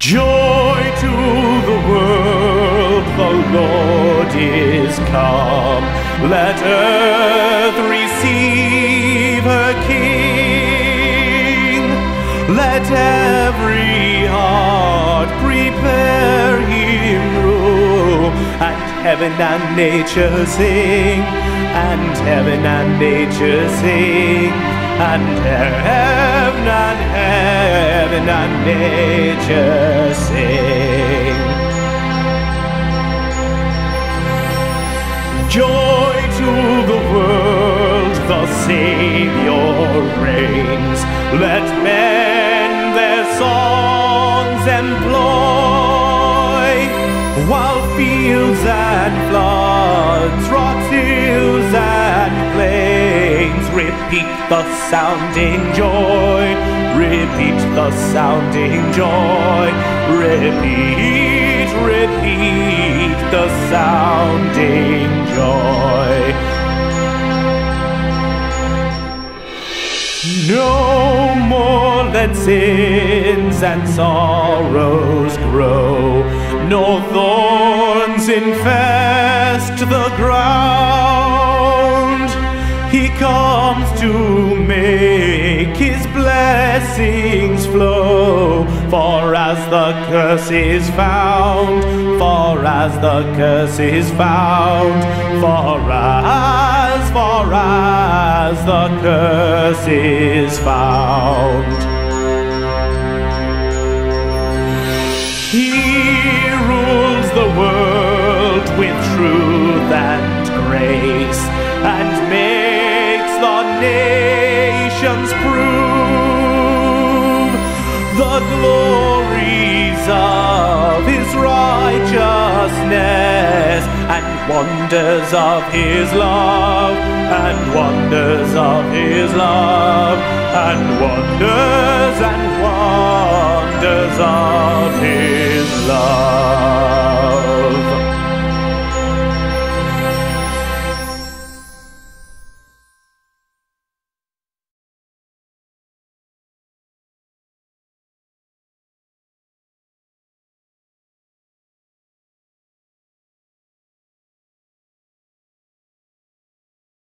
Joy to the world, the Lord is come. Let earth receive her King. Let every heart prepare him room. And heaven and nature sing, and heaven and nature sing, and heaven and nature sing. Joy to the world, the Savior reigns. Let men their songs employ, while fields and floods, rocks, hills and plains repeat the sounding joy, repeat the sounding joy, repeat, repeat the sounding joy. No more let sins and sorrows grow, nor thorns infest the ground. He comes to make his blessings flow, for as the curse is found, for as the curse is found, for as the curse is found. He rules the world with truth and grace, and makes the nations prove the glories of his righteousness, and wonders of his love, and wonders of his love, and wonders of